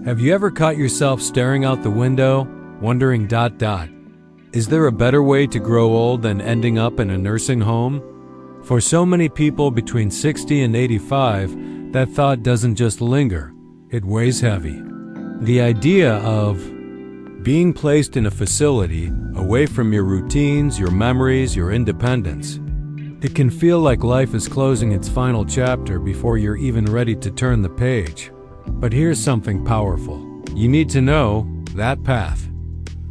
Have you ever caught yourself staring out the window, wondering, is there a better way to grow old than ending up in a nursing home? For so many people between 60 and 85, that thought doesn't just linger, it weighs heavy. The idea of being placed in a facility, away from your routines, your memories, your independence. It can feel like life is closing its final chapter before you're even ready to turn the page. But here's something powerful. You need to know that path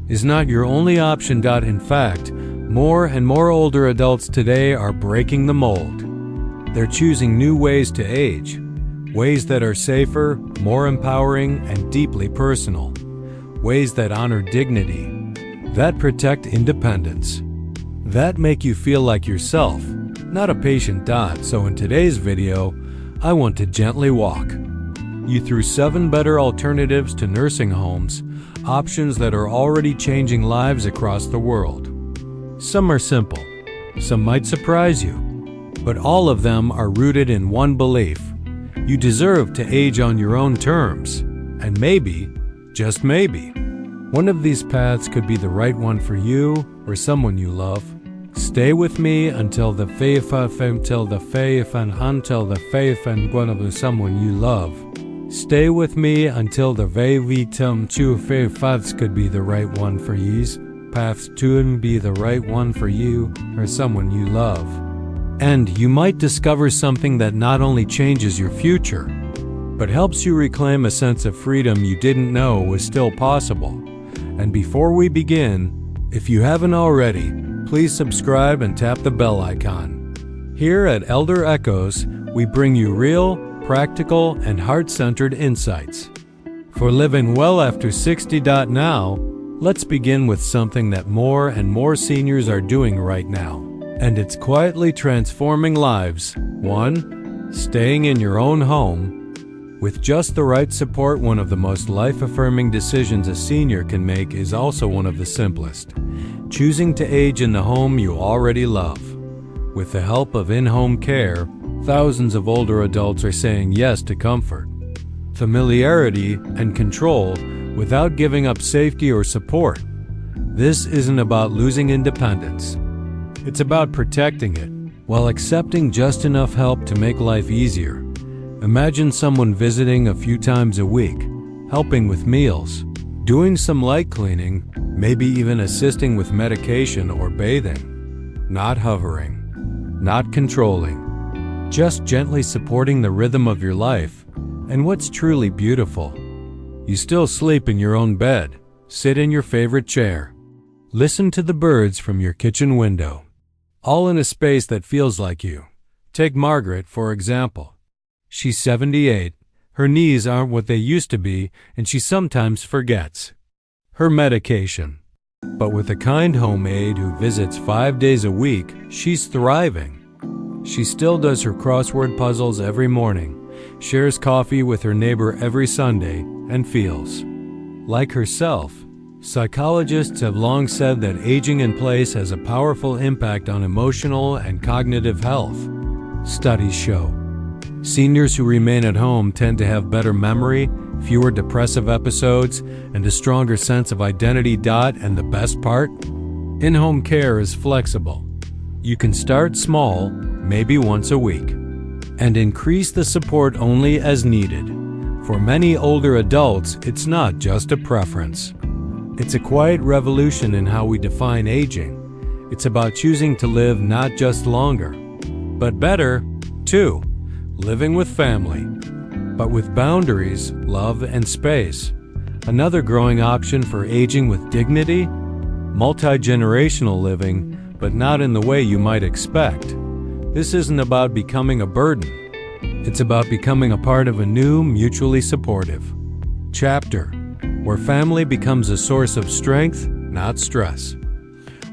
is not your only option. In fact, more and more older adults today are breaking the mold. They're choosing new ways to age, ways that are safer, more empowering, and deeply personal. Ways that honor dignity, that protect independence, that make you feel like yourself, not a patient. So in today's video, I want to gently walk you through 7 better alternatives to nursing homes, options that are already changing lives across the world. Some are simple, some might surprise you, but all of them are rooted in one belief: you deserve to age on your own terms, and maybe, just maybe, one of these paths could be the right one for you or someone you love. Stay with me until the faith and one of someone you love. Stay with me until the paths could be the right one for you. Paths to be the right one for you or someone you love. And you might discover something that not only changes your future, but helps you reclaim a sense of freedom you didn't know was still possible. And before we begin, if you haven't already, please subscribe and tap the bell icon. Here at Elder Echoes, we bring you real, practical, and heart-centered insights. For living well after 60. Now, let's begin with something that more and more seniors are doing right now, and it's quietly transforming lives. 1. Staying in your own home. With just the right support, one of the most life-affirming decisions a senior can make is also one of the simplest: choosing to age in the home you already love. With the help of in-home care, thousands of older adults are saying yes to comfort, familiarity, and control without giving up safety or support. This isn't about losing independence. It's about protecting it, while accepting just enough help to make life easier. Imagine someone visiting a few times a week, helping with meals, doing some light cleaning, maybe even assisting with medication or bathing. Not hovering, not controlling, just gently supporting the rhythm of your life. And what's truly beautiful, you still sleep in your own bed, sit in your favorite chair, listen to the birds from your kitchen window, all in a space that feels like you. Take Margaret, for example. She's 78, her knees aren't what they used to be, and she sometimes forgets her medication. But with a kind home aide who visits 5 days a week, she's thriving. She still does her crossword puzzles every morning, shares coffee with her neighbor every Sunday, and feels like herself. Psychologists have long said that aging in place has a powerful impact on emotional and cognitive health. Studies show seniors who remain at home tend to have better memory, fewer depressive episodes, and a stronger sense of identity. And the best part? In-home care is flexible. You can start small, maybe once a week, and increase the support only as needed. For many older adults, it's not just a preference. It's a quiet revolution in how we define aging. It's about choosing to live not just longer, but better, too. Living with family, but with boundaries, love, and space. Another growing option for aging with dignity? Multi-generational living, but not in the way you might expect. This isn't about becoming a burden. It's about becoming a part of a new, mutually supportive chapter, where family becomes a source of strength, not stress.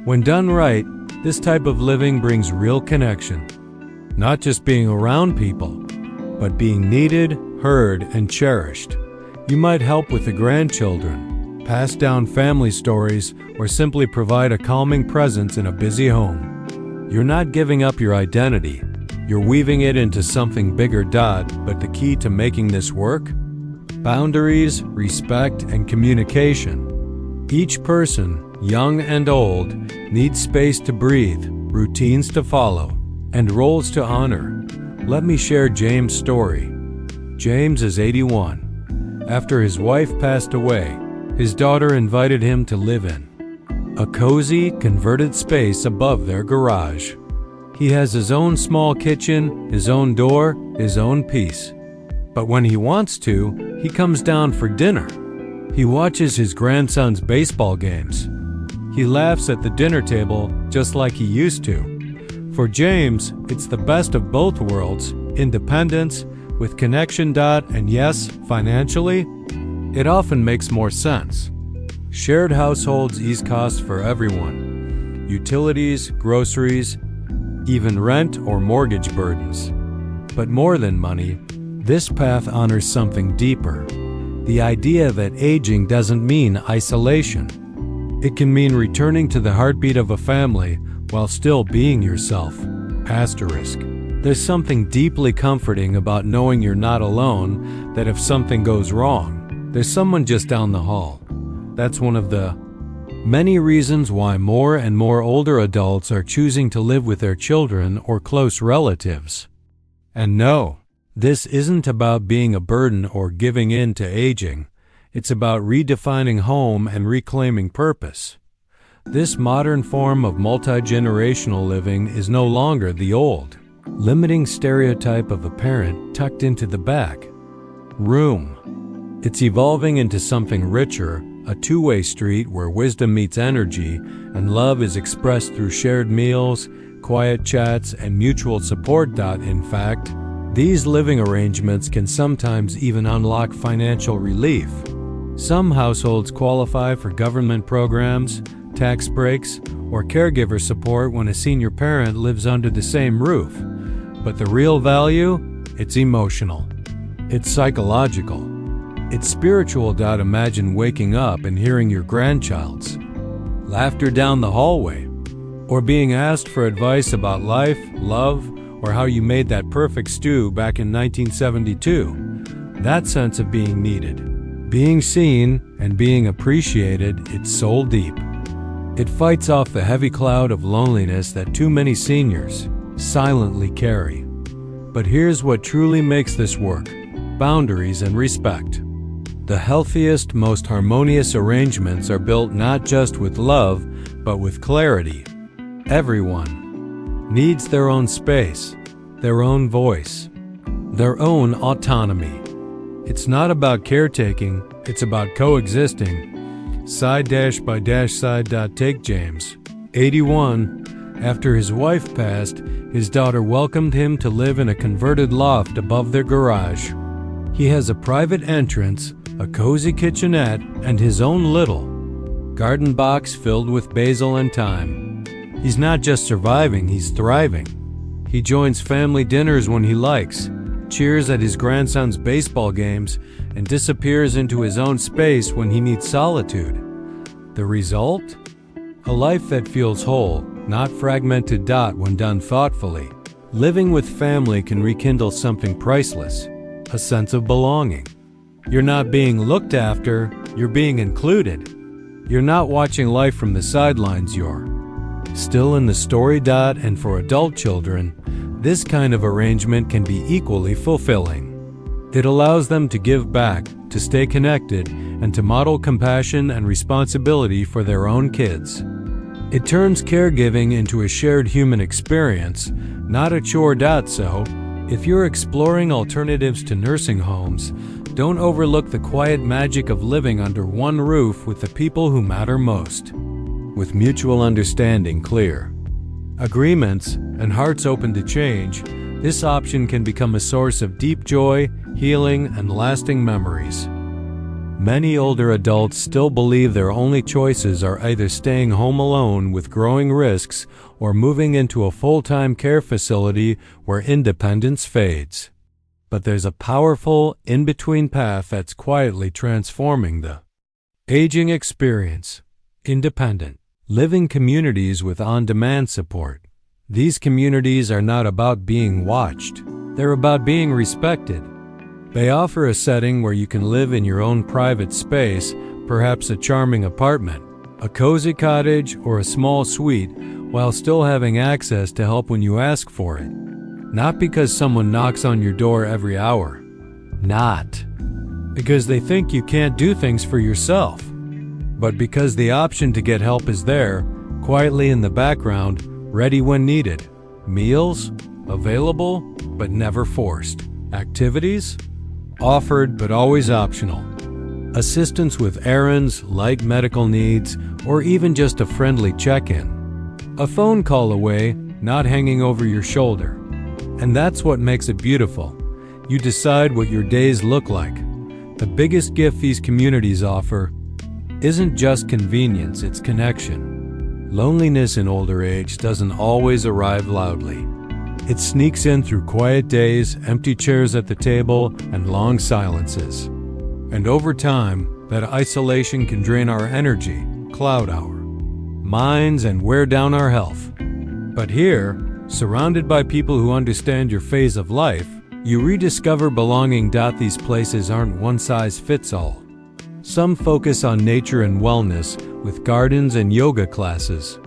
When done right, this type of living brings real connection. Not just being around people, but being needed, heard, and cherished. You might help with the grandchildren, pass down family stories, or simply provide a calming presence in a busy home. You're not giving up your identity. You're weaving it into something bigger. But the key to making this work? boundaries, respect, and communication. Each person, young and old, needs space to breathe, routines to follow, and roles to honor. Let me share James' story. James is 81. After his wife passed away, his daughter invited him to live in a cozy, converted space above their garage. He has his own small kitchen, his own door, his own peace. But when he wants to, he comes down for dinner. He watches his grandson's baseball games. He laughs at the dinner table just like he used to. For James, it's the best of both worlds, independence, with connection. And yes, financially, it often makes more sense. Shared households ease costs for everyone. Utilities, groceries, even rent or mortgage burdens. But more than money, this path honors something deeper. The idea that aging doesn't mean isolation. It can mean returning to the heartbeat of a family while still being yourself. Asterisk. There's something deeply comforting about knowing you're not alone, that if something goes wrong, there's someone just down the hall. That's one of the many reasons why more and more older adults are choosing to live with their children or close relatives. And no, this isn't about being a burden or giving in to aging. It's about redefining home and reclaiming purpose. This modern form of multi-generational living is no longer the old, limiting stereotype of a parent tucked into the back room. It's evolving into something richer, a two-way street where wisdom meets energy and love is expressed through shared meals, quiet chats, and mutual support. In fact, these living arrangements can sometimes even unlock financial relief. Some households qualify for government programs, tax breaks, or caregiver support when a senior parent lives under the same roof. But the real value? It's emotional. It's psychological. It's spiritual. Imagine waking up and hearing your grandchild's laughter down the hallway, or being asked for advice about life, love, or how you made that perfect stew back in 1972. That sense of being needed, being seen, and being appreciated, it's soul deep. It fights off the heavy cloud of loneliness that too many seniors silently carry. But here's what truly makes this work: boundaries and respect. The healthiest, most harmonious arrangements are built not just with love, but with clarity. Everyone needs their own space, their own voice, their own autonomy. It's not about caretaking, it's about coexisting. Side by side. Take James, 81. After his wife passed, his daughter welcomed him to live in a converted loft above their garage. He has a private entrance, a cozy kitchenette, and his own little garden box filled with basil and thyme. He's not just surviving, he's thriving. He joins family dinners when he likes, cheers at his grandson's baseball games, and disappears into his own space when he needs solitude. The result? A life that feels whole, not fragmented. When done thoughtfully, living with family can rekindle something priceless, a sense of belonging. You're not being looked after, you're being included. You're not watching life from the sidelines, you're still in the story. And for adult children, this kind of arrangement can be equally fulfilling. It allows them to give back, to stay connected, and to model compassion and responsibility for their own kids. It turns caregiving into a shared human experience, not a chore. So, if you're exploring alternatives to nursing homes, don't overlook the quiet magic of living under one roof with the people who matter most. With mutual understanding clear, agreements, and hearts open to change, this option can become a source of deep joy, healing, and lasting memories. Many older adults still believe their only choices are either staying home alone with growing risks or moving into a full-time care facility where independence fades. But there's a powerful, in-between path that's quietly transforming the aging experience. Independent living communities with on-demand support. These communities are not about being watched. They're about being respected. They offer a setting where you can live in your own private space, perhaps a charming apartment, a cozy cottage, or a small suite, while still having access to help when you ask for it. Not because someone knocks on your door every hour. Not because they think you can't do things for yourself, but because the option to get help is there, quietly in the background, ready when needed. Meals? Available, but never forced. Activities? Offered, but always optional. Assistance with errands, light medical needs, or even just a friendly check-in. A phone call away, not hanging over your shoulder. And that's what makes it beautiful. You decide what your days look like. The biggest gift these communities offer isn't just convenience, it's connection. Loneliness in older age doesn't always arrive loudly. It sneaks in through quiet days, empty chairs at the table, and long silences. And over time, that isolation can drain our energy, cloud our minds, and wear down our health. But here, surrounded by people who understand your phase of life, you rediscover belonging. These places aren't one-size-fits-all. Some focus on nature and wellness with gardens and yoga classes.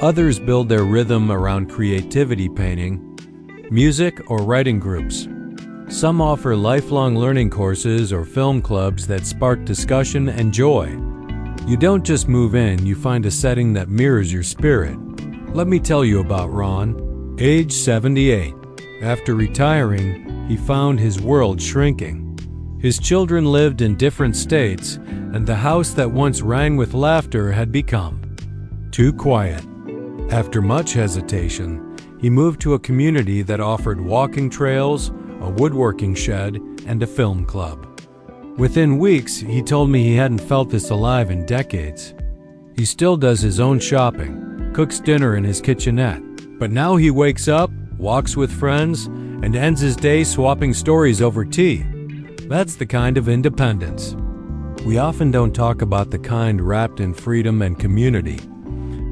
Others build their rhythm around creativity, painting, music, or writing groups. Some offer lifelong learning courses or film clubs that spark discussion and joy. You don't just move in, you find a setting that mirrors your spirit. Let me tell you about Ron. Age 78. After retiring, he found his world shrinking. His children lived in different states, and the house that once rang with laughter had become too quiet. After much hesitation, he moved to a community that offered walking trails, a woodworking shed, and a film club. Within weeks, he told me he hadn't felt this alive in decades. He still does his own shopping, cooks dinner in his kitchenette, but now he wakes up, walks with friends, and ends his day swapping stories over tea. That's the kind of independence. We often don't talk about the kind wrapped in freedom and community.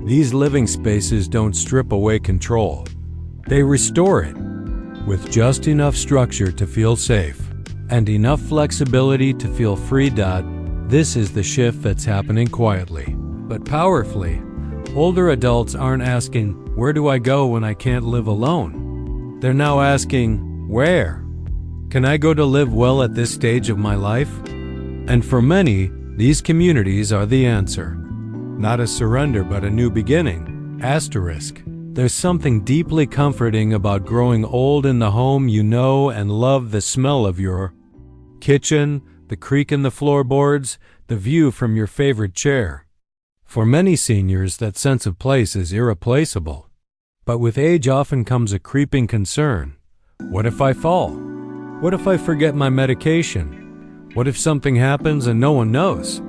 These living spaces don't strip away control. They restore it, with just enough structure to feel safe, and enough flexibility to feel free. This is the shift that's happening quietly, but powerfully. Older adults aren't asking, "Where do I go when I can't live alone?" They're now asking, "Where can I go to live well at this stage of my life?" And for many, these communities are the answer. Not a surrender, but a new beginning. Asterisk. There's something deeply comforting about growing old in the home you know and love, the smell of your kitchen, the creak in the floorboards, the view from your favorite chair. For many seniors, that sense of place is irreplaceable. But with age often comes a creeping concern. What if I fall? What if I forget my medication? What if something happens and no one knows?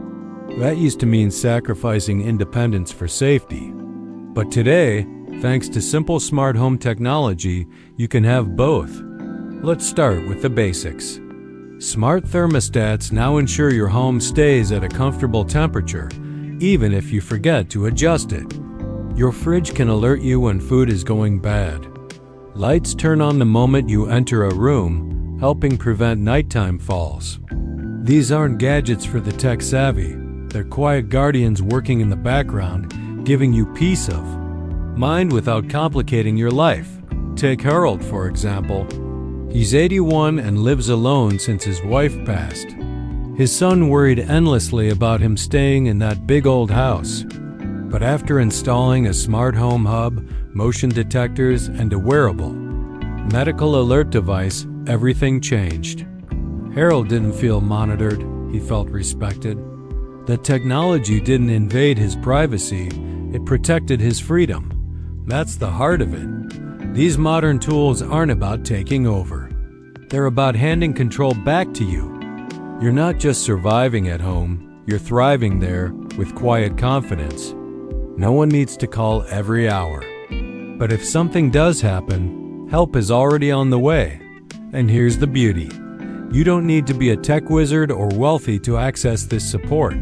That used to mean sacrificing independence for safety. But today, thanks to simple smart home technology, you can have both. Let's start with the basics. Smart thermostats now ensure your home stays at a comfortable temperature, even if you forget to adjust it. Your fridge can alert you when food is going bad. Lights turn on the moment you enter a room, helping prevent nighttime falls. These aren't gadgets for the tech-savvy. They're quiet guardians working in the background, giving you peace of mind without complicating your life. Take Harold, for example. He's 81 and lives alone since his wife passed. His son worried endlessly about him staying in that big old house. But after installing a smart home hub, motion detectors, and a wearable medical alert device, everything changed. Harold didn't feel monitored, he felt respected. The technology didn't invade his privacy, it protected his freedom. That's the heart of it. These modern tools aren't about taking over. They're about handing control back to you. You're not just surviving at home, you're thriving there with quiet confidence. No one needs to call every hour. But if something does happen, help is already on the way. And here's the beauty. You don't need to be a tech wizard or wealthy to access this support.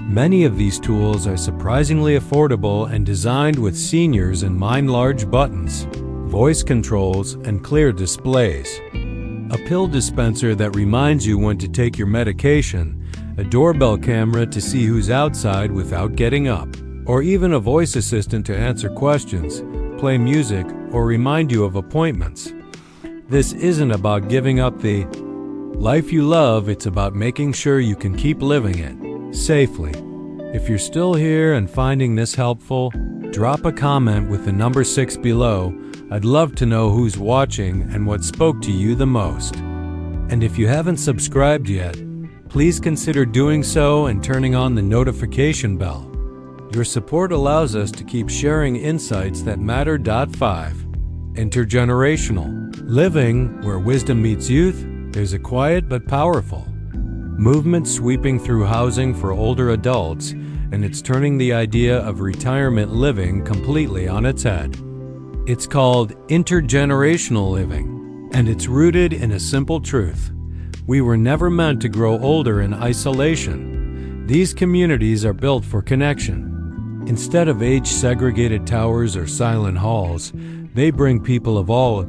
Many of these tools are surprisingly affordable and designed with seniors in mind. Large buttons, voice controls, and clear displays. a pill dispenser that reminds you when to take your medication, a doorbell camera to see who's outside without getting up, or even a voice assistant to answer questions, play music, or remind you of appointments. This isn't about giving up the life you love, it's about making sure you can keep living it safely. If you're still here and finding this helpful, drop a comment with the number 6 below. I'd love to know who's watching and what spoke to you the most. And if you haven't subscribed yet, please consider doing so and turning on the notification bell. Your support allows us to keep sharing insights that matter. 5. Intergenerational living, where wisdom meets youth. There's a quiet but powerful movement sweeping through housing for older adults, and it's turning the idea of retirement living completely on its head. It's called intergenerational living, and it's rooted in a simple truth. We were never meant to grow older in isolation. These communities are built for connection. Instead of age-segregated towers or silent halls, they bring people of all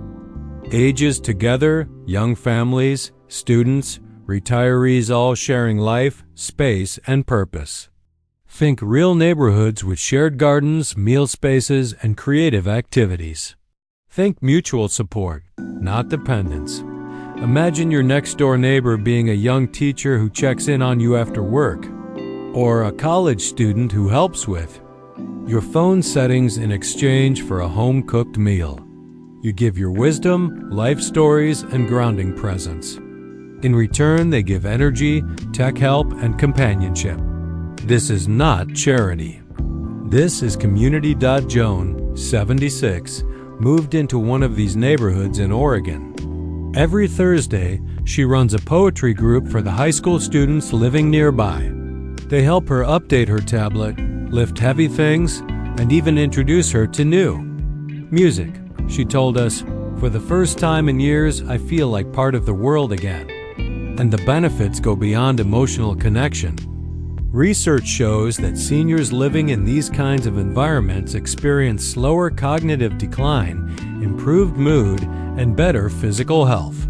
ages together, young families, students, retirees, all sharing life, space, and purpose. Think real neighborhoods with shared gardens, meal spaces, and creative activities. Think mutual support, not dependence. Imagine your next-door neighbor being a young teacher who checks in on you after work, or a college student who helps with your phone settings in exchange for a home-cooked meal. You give your wisdom, life stories, and grounding presence. In return, they give energy, tech help, and companionship. This is not charity. This is Community. Joan, 76, moved into one of these neighborhoods in Oregon. Every Thursday, she runs a poetry group for the high school students living nearby. They help her update her tablet, lift heavy things, and even introduce her to new music. She told us, "For the first time in years, I feel like part of the world again." And the benefits go beyond emotional connection. Research shows that seniors living in these kinds of environments experience slower cognitive decline, improved mood, and better physical health.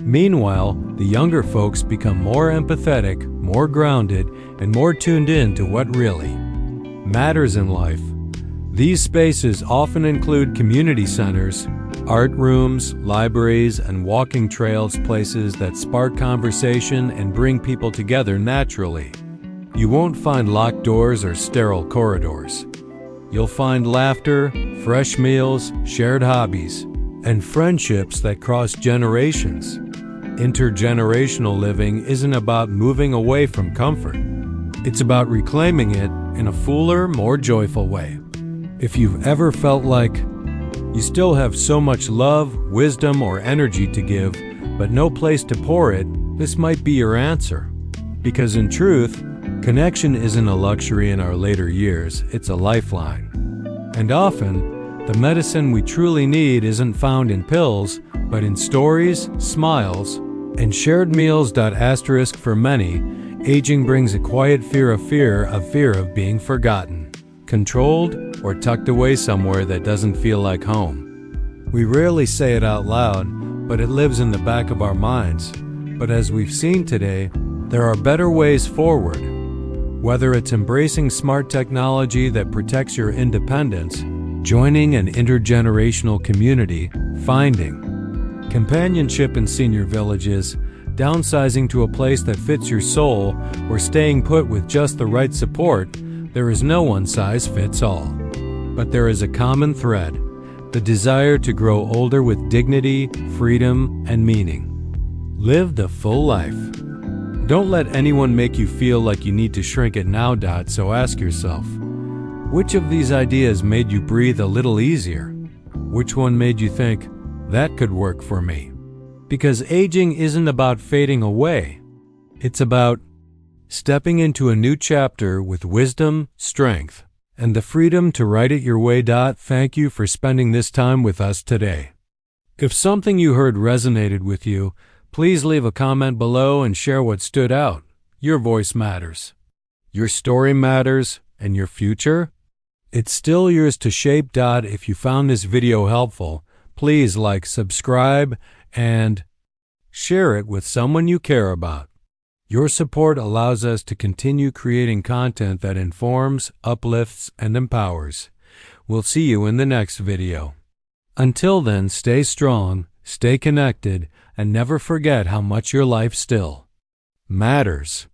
Meanwhile, the younger folks become more empathetic, more grounded, and more tuned in to what really matters in life. These spaces often include community centers, art rooms, libraries, and walking trails, places that spark conversation and bring people together naturally. You won't find locked doors or sterile corridors. You'll find laughter, fresh meals, shared hobbies, and friendships that cross generations. Intergenerational living isn't about moving away from comfort. It's about reclaiming it in a fuller, more joyful way. If you've ever felt like you still have so much love, wisdom, or energy to give, but no place to pour it, this might be your answer. Because in truth, connection isn't a luxury in our later years, it's a lifeline. And often, the medicine we truly need isn't found in pills, but in stories, smiles, and shared meals. Asterisk for many, aging brings a quiet fear of being forgotten, controlled, or tucked away somewhere that doesn't feel like home. We rarely say it out loud, but it lives in the back of our minds. But as we've seen today, there are better ways forward. Whether it's embracing smart technology that protects your independence, joining an intergenerational community, finding companionship in senior villages, downsizing to a place that fits your soul, or staying put with just the right support, there is no one-size-fits-all. But there is a common thread: the desire to grow older with dignity, freedom, and meaning. Live the full life. Don't let anyone make you feel like you need to shrink it now. So ask yourself, which of these ideas made you breathe a little easier? Which one made you think, that could work for me? Because aging isn't about fading away. It's about stepping into a new chapter with wisdom, strength, and the freedom to write it your way. Thank you for spending this time with us today. If something you heard resonated with you, please leave a comment below and share what stood out. Your voice matters. Your story matters, and your future? It's still yours to shape. If you found this video helpful, please like, subscribe, and Share it with someone you care about. Your support allows us to continue creating content that informs, uplifts, and empowers. We'll see you in the next video. Until then, stay strong, stay connected, and never forget how much your life still matters.